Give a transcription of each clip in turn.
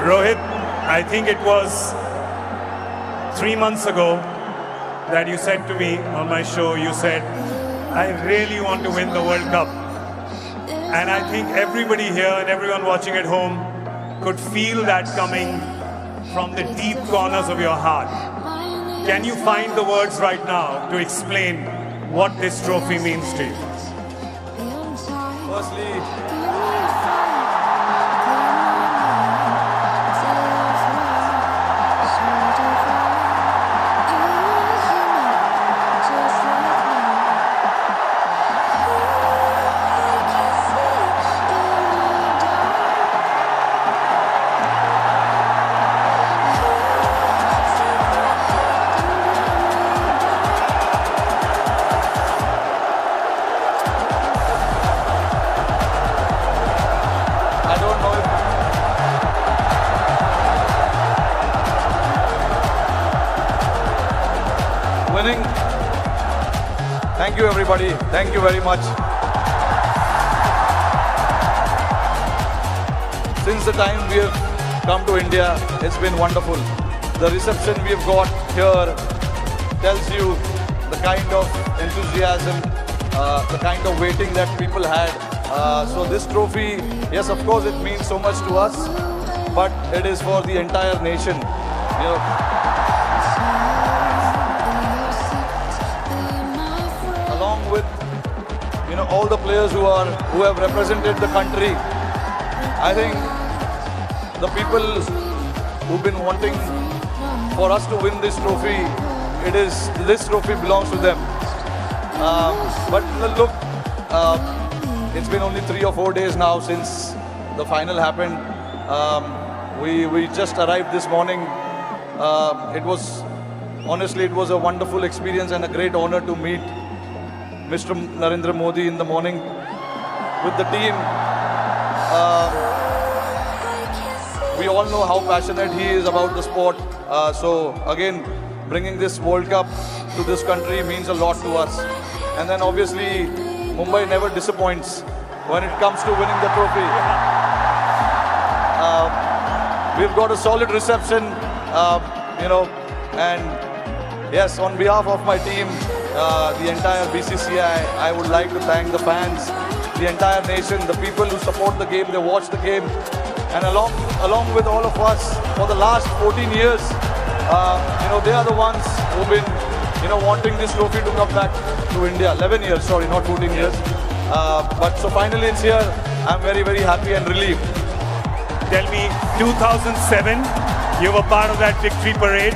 Rohit, I think it was 3 months ago that you said to me on my show, you said, I really want to win the World Cup. And I think everybody here and everyone watching at home could feel that coming from the deep corners of your heart. Can you find the words right now to explain what this trophy means to you? Firstly, I don't know if winning. Thank you, everybody. Thank you very much. Since the time we have come to India, it's been wonderful. The reception we have got here tells you the kind of enthusiasm, the kind of waiting that people had. So this trophy, yes, of course, it means so much to us, but it is for the entire nation. You know, along with all the players who have represented the country. I think the people who've been wanting for us to win this trophy, this trophy belongs to them. But look, it's been only 3 or 4 days now since the final happened. We just arrived this morning. Honestly, it was a wonderful experience and a great honor to meet Mr. Narendra Modi in the morning with the team. We all know how passionate he is about the sport. So again, bringing this World Cup to this country means a lot to us. And then obviously, Mumbai never disappoints when it comes to winning the trophy. We've got a solid reception, and yes, on behalf of my team, the entire BCCI, I would like to thank the fans, the entire nation, the people who support the game, they watch the game, and along with all of us for the last 14 years, they are the ones who've been, wanting this trophy to come back to India. 11 years, sorry, not 14 years. But so finally it's here. I'm very, very happy and relieved. Tell me, 2007, you were part of that victory parade.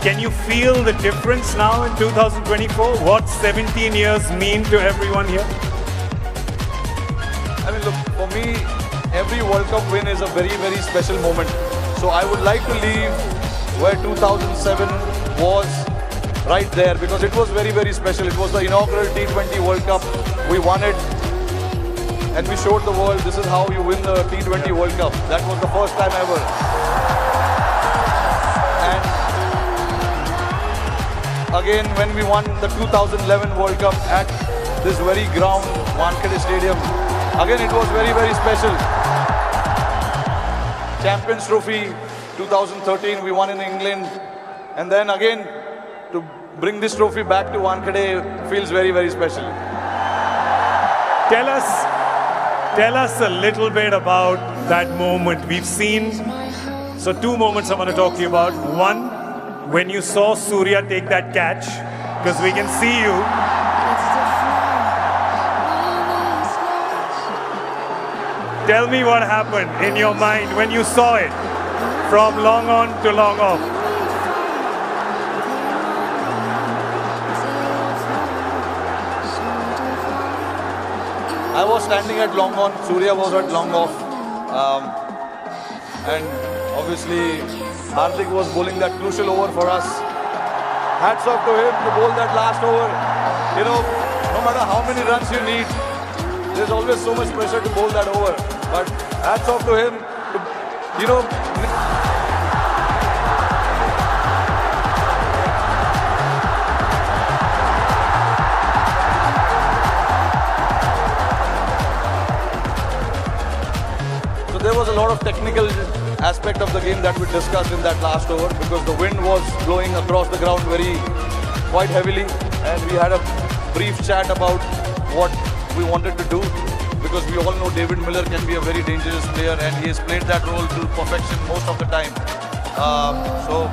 Can you feel the difference now in 2024? What 17 years mean to everyone here? I mean, look, for me, every World Cup win is a very, very special moment. So I would like to leave where 2007 was right there, because it was very, very special. It was the inaugural T20 World Cup. We won it and we showed the world this is how you win the T20 World Cup. That was the first time ever. And again, when we won the 2011 World Cup at this very ground, Wankhede Stadium, again it was very, very special. Champions Trophy 2013, we won in England. And then again, to bring this trophy back to Wankhede feels very, very special. Tell us a little bit about that moment. We've seen, so 2 moments I want to talk to you about. One, when you saw Surya take that catch, because we can see you. Tell me what happened in your mind when you saw it from long on to long off. I was standing at long on, Surya was at long off, and obviously Hardik was bowling that crucial over for us. Hats off to him to bowl that last over. No matter how many runs you need, there's always so much pressure to bowl that over. But hats off to him to, there was a lot of technical aspect of the game that we discussed in that last over, because the wind was blowing across the ground quite heavily, and we had a brief chat about what we wanted to do, because we all know David Miller can be a very dangerous player, and he has played that role to perfection most of the time. So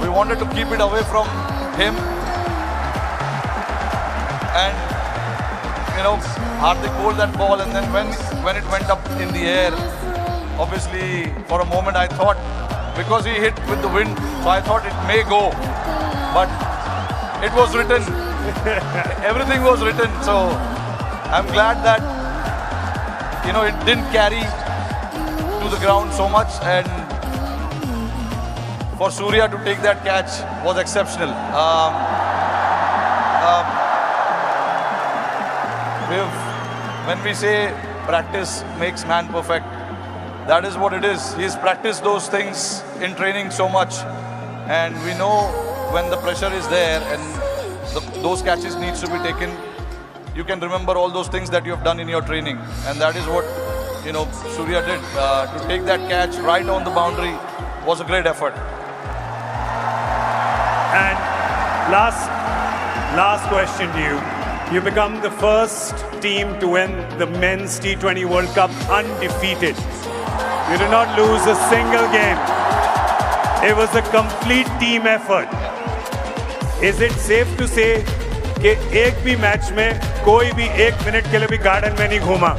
we wanted to keep it away from him, and Hardik bowled that ball, and then when it went up in the air, obviously for a moment I thought, because he hit with the wind, so I thought it may go, but it was written. Everything was written, so I'm glad that it didn't carry to the ground so much, and for Surya to take that catch was exceptional. When we say practice makes man perfect, that is what it is. He's practiced those things in training so much, and we know when the pressure is there and those catches needs to be taken, you can remember all those things that you have done in your training, and that is what Surya did. To take that catch right on the boundary was a great effort. And last question to you. You become the first team to win the Men's T20 World Cup undefeated. You did not lose a single game. It was a complete team effort. Is it safe to say कि एक भी match में कोई भी 1 minute के लिए भी garden में नहीं घूमा?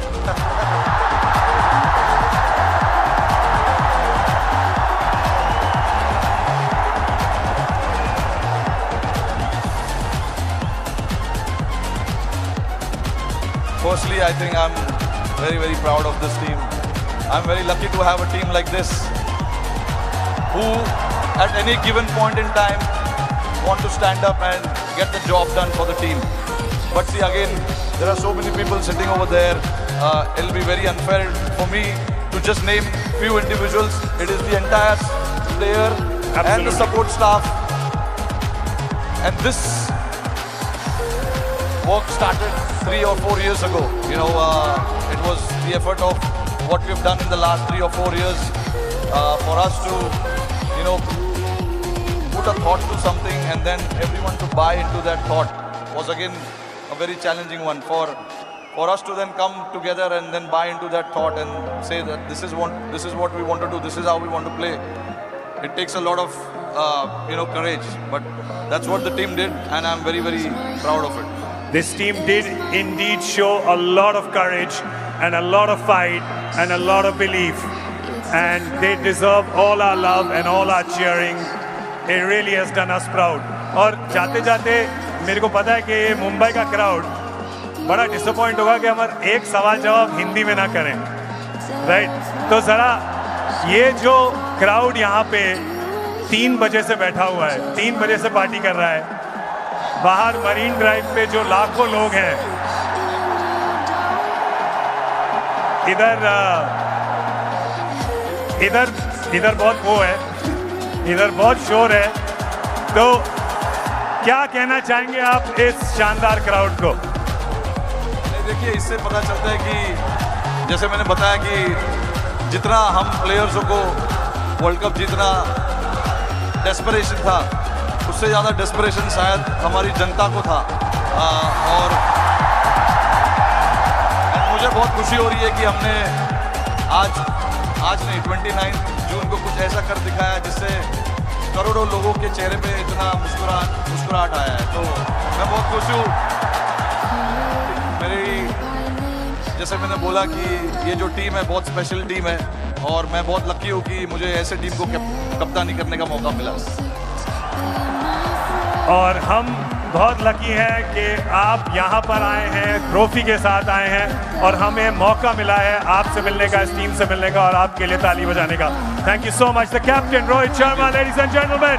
Firstly, I think I'm very, very proud of this team. I'm very lucky to have a team like this who, at any given point in time, want to stand up and get the job done for the team. But see, again, there are so many people sitting over there. It'll be very unfair for me to just name few individuals. It is the entire player and the support staff. And this work started 3 or 4 years ago. It was the effort of what we've done in the last 3 or 4 years for us to, put a thought to something, and then everyone to buy into that thought was again a very challenging one. For us to then come together and then buy into that thought and say that this is what we want to do, this is how we want to play. It takes a lot of courage, but that's what the team did, and I'm very, very proud of it. This team did indeed show a lot of courage and a lot of fight and a lot of belief, and they deserve all our love and all our cheering. It really has done us proud. और जाते जाते मेरे को पता है कि मुंबई का crowd बड़ा डिसअपॉइंट होगा कि हमारा एक सवाल जवाब हिंदी में ना करें, राइट? तो जरा ये जो क्राउड यहाँ पे 3 बजे से बैठा हुआ है, 3 बजे से पार्टी कर रहा है, बाहर मरीन ड्राइव पे जो लाखों लोग हैं, इधर बहुत वो है, इधर बहुत शोर है, तो क्या कहना चाहेंगे आप इस शानदार क्राउड को? देखिए, इससे पता चलता है कि जैसे मैंने बताया कि जितना हम प्लेयर्सों को वर्ल्ड कप जीतना डेस्परेशन था, उससे ज़्यादा डेस्परेशन शायद हमारी जनता को था। और मुझे बहुत खुशी हो रही है कि हमने आज नहीं 29 जून को कुछ ऐसा कर दिखाया जिससे करोड़ों लोगों के चेहरे पे इतना मुस्कुराहट आया है। तो मैं बहुत खुश हूँ। जैसे मैंने बोला कि ये जो टीम है बहुत स्पेशल टीम है, और मैं बहुत लकी हूँ कि मुझे ऐसे टीम को कप्तानी करने का मौका मिला। और हम बहुत लकी हैं कि आप यहाँ पर आए हैं, ट्रॉफी के साथ आए हैं, और हमें मौका मिला है आपसे मिलने का, इस टीम से मिलने का, और आपके लिए ताली बजाने का। Thank you so much the captain Rohit Sharma, ladies and gentleman.